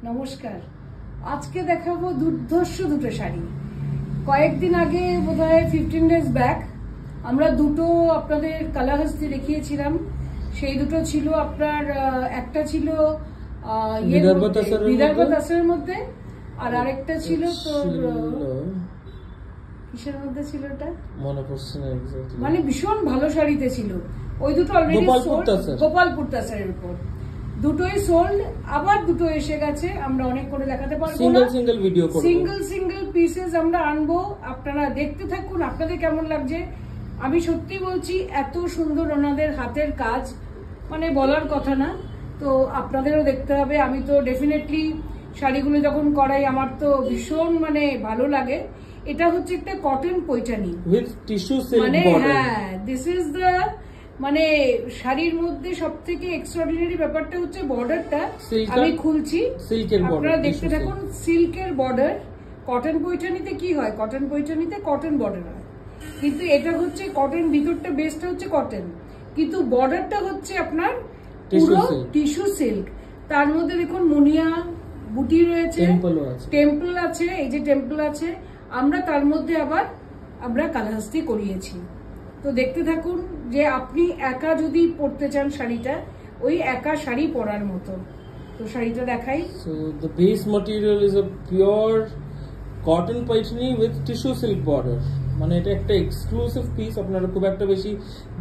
নমস্কার। আজকে দেখাবো দুর্ধর্ষ দুটো শাড়ি। কয়েকদিন আগে বোধহয় 15 days ব্যাক আমরা দুটো আপনাদের কালাহস্তি দেখিয়েছিলাম। সেই দুটো ছিল আপনার একটা ছিল বিদর্ভ তাসরের মধ্যে, আর আরেকটা ছিল তোর কিসের মধ্যে ছিল ওটা মনে পড়ছে না, মানে ভীষণ ভালো শাড়িতে ছিল। ওই দুটো অলরেডি গোপালপুর তাসরের উপর দুটোই সোল্ড, আবার দুটো এসে গেছে। আমরা অনেক করে দেখাতে পারবো না, সিঙ্গেল পিসেস আমরা আনবো। আপনারা দেখতে থাকুন, আপনাদের কেমন লাগছে। আমি সত্যি বলছি, এত সুন্দর ওনাদের হাতের কাজ, মানে বলার কথা না। তো আপনাদেরও দেখতে হবে। আমি তো ডেফিনেটলি শাড়িগুলো যখন করাই আমার তো ভীষণ মানে ভালো লাগে। এটা হচ্ছে একটা cotton Paithani with tissue silk border. হ্যাঁ, দিস ইজ দ্য মানে শাড়ির মধ্যে সবথেকে এক্সট্রাঅর্ডিনারি ব্যাপারটা হচ্ছে বর্ডারটা। আমি খুলছি, আপনারা দেখতে থাকুন। সিল্কের বর্ডার। কটন পৈঠানিতে কি হয়, কটন পৈঠানিতে কটন বর্ডার হয়, কিন্তু এটা হচ্ছে কটন, ভিতরটা বেসটা হচ্ছে কটন, কিন্তু বর্ডারটা হচ্ছে আপনার পুরো টিস্যু সিল্ক। তার মধ্যে দেখুন মুনিয়া বুটি রয়েছে, টেম্পল আছে, এই যে টেম্পল আছে। আমরা তার মধ্যে আবার আমরা কালাহস্তি করিয়েছি। তো দেখতে থাকুন যে আপনি একা যদি পরতে চান শাড়িটা, ওই একা শাড়ি পরার মতো। তো শাড়িটা দেখাই। So the base material is a pure cotton paithani with tissue silk border. মানে এটা একটা এক্সক্লুসিভ পিস, আপনারা খুব একটা বেশি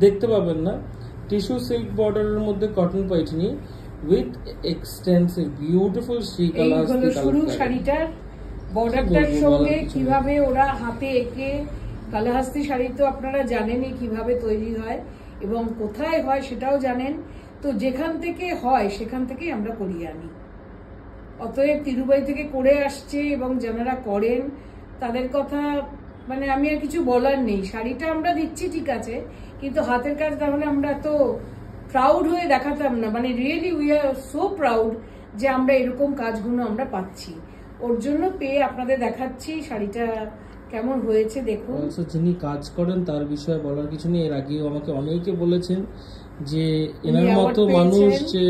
দেখতে পাবেন না। টিস্যু সিল্ক বর্ডারের মধ্যে cotton Paithani with extensive beautiful Sri Kalahasti শুরু শাড়িটার বর্ডারটার সঙ্গে কিভাবে ওরা হাতে এঁকে। কালাহস্তি শাড়ি তো আপনারা জানেনই কিভাবে তৈরি হয় এবং কোথায় হয় সেটাও জানেন। তো যেখান থেকে হয় সেখান থেকেই আমরা করিয়ে আনি। অতএব তিরুবাই থেকে করে আসছে এবং যারা করেন তাদের কথা মানে আমি আর কিছু বলার নেই। শাড়িটা আমরা দিচ্ছি ঠিক আছে, কিন্তু হাতের কাজ তাহলে আমরা তো প্রাউড হয়ে দেখাতাম না। মানে really we are so proud যে আমরা এরকম কাজগুলো আমরা পাচ্ছি। ওর জন্য পেয়ে আপনাদের দেখাচ্ছি শাড়িটা কেমন হয়েছে দেখুন। যিনি কাজ করেন তার বিষয়ে বলার কিছু নেই। এর আগেও আমাকে অনেকে বলেছেন যে এনার মতো মানুষ যে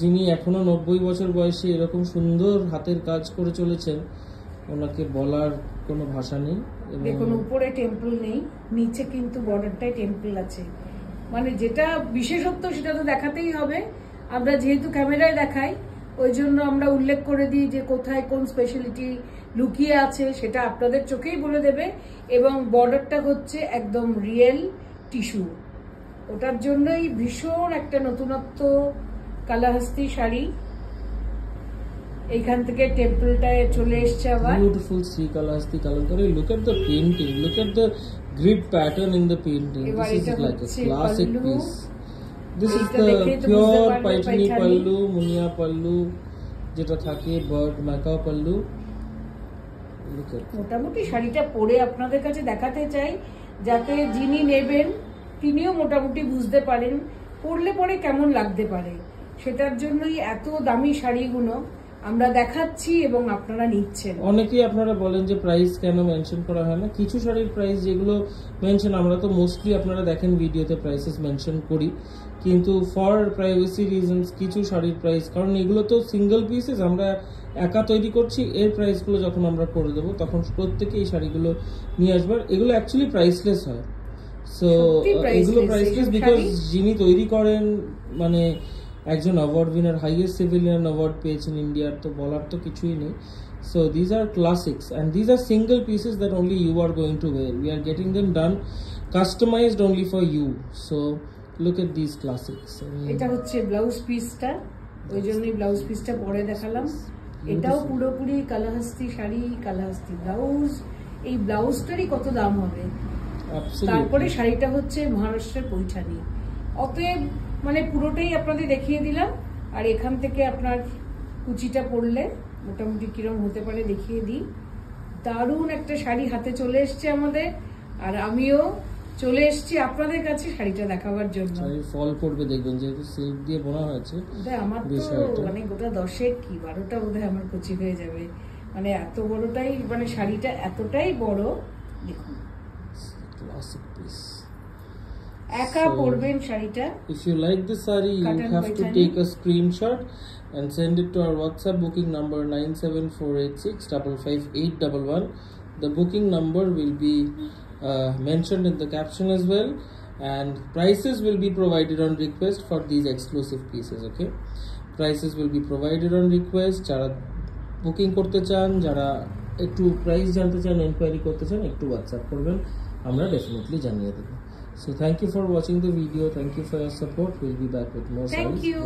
যিনি এখনো 90 বছর বয়সে এরকম সুন্দর হাতের কাজ করে চলেছেন, ওনাকে বলার কোনো ভাষা নেই। দেখুন উপরে টেম্পল নেই, নিচে কিন্তু বর্ডারটাই টেম্পল আছে। মানে যেটা বিশেষত্ব সেটা তো দেখাতেই হবে। আমরা যেহেতু ক্যামেরায় দেখাই, ওই জন্য আমরা উল্লেখ করে দিই যে কোথায় কোন স্পেশালিটি লুকিয়ে আছে, সেটা আপনাদের চোখেই বলে দেবে। এবং বর্ডারটা হচ্ছে একদম রিয়েল টিস্যু, ওটার জন্যই ভীষণ একটা নতুনত্ব কালাহস্তি শাড়ি। এইখান থেকে টেম্পলটায় চলে এসছে আবার beautiful Sri Kalahasti Kalamkari. Look at the painting, look at the grid pattern in the painting. This is like a classic piece. This is the pure Paithani pallu, Muniya pallu যেটা থাকে, বার্ড মাকাও পাল্লু। মোটামুটি শাড়িটা পরে আপনাদের কাছে দেখাতে চাই, যাতে যিনি নেবেন তিনিও মোটামুটি বুঝতে পারেন পরলে পরে কেমন লাগতে পারে। সেটার জন্যই এত দামি শাড়িগুলো আমরা দেখাচ্ছি এবং আপনারা নিচ্ছেন। অনেকেই আপনারা বলেন যে প্রাইস কেন মেনশন করা হয় না। কিছু শাড়ির প্রাইস যেগুলো মেনশন, আমরা তো মোস্টলি আপনারা দেখেন ভিডিওতে প্রাইসেস মেনশন করি, কিন্তু ফর প্রাইভেসি রিজনস কিছু শাড়ির প্রাইস, কারণ এগুলো তো সিঙ্গেল পিসেস, আমরা একা তৈরি করছি। এর প্রাইসগুলো যখন আমরা করে দেবো তখন প্রত্যেকে এই শাড়িগুলো নিয়ে আসবার। এগুলো অ্যাকচুয়ালি প্রাইসলেস হয়। সো এগুলো প্রাইসলেস বিকজ যিনি তৈরি করেন মানে একজন award winner, highest civilian award পেয়েছেন ইন্ডিয়ার, তো বলার তো কিছুই নেই। So these are classics and these are single pieces that only you are going to wear. We are getting them done customized only for you. So look at this classics. এটা হচ্ছে blouse পিসটা, ওই জন্যই blouse পিসটা পরে দেখালাম। এটাও পুরোপুরি কালাহস্তি শাড়ি, কালাহস্তি ব্লাউজ। এই ব্লাউজটারই কত দাম হবে। তারপরে শাড়িটা হচ্ছে মহারাষ্ট্রের পৈঠানি। অতএব মানে পুরোটাই আপনাদের দেখিয়ে দিলাম। আর এখান থেকে আপনার কুচিটা পরলে মোটামুটি কিরম হতে পারে দেখিয়ে দিই। দারুণ একটা শাড়ি হাতে চলে এসছে আমাদের, আর আমিও চলে এসছি আপনাদের কাছে শাড়িটা দেখাবার জন্য। ফল পড়বে দেখবেন, যেহেতু সিল্ক দিয়ে বোনা হয়েছে। আমার তো মানে গোটা 10 কি 12টা বোধহয় আমার কুচি হয়ে যাবে। মানে এত বড়টাই, মানে শাড়িটা এতটাই বড়। দেখুন ক্লাসিক পিস। একা পরবেন শাড়িটা। If you like this saree, you have to take a screenshot and send it to our WhatsApp booking number 97486555811. The booking number will be mentioned in the caption as well, and prices will be provided on request for these exclusive pieces. Okay, prices will be provided on request. যারা booking করতে চান, যারা একটু price জানতে চান, enquiry করতে চান, একটু হোয়াটসঅ্যাপ করবেন, আমরা ডেফিনেটলি জানিয়ে দেব। So thank you for watching the video. Thank you for your support. We'll be back with more sarees. Thank you.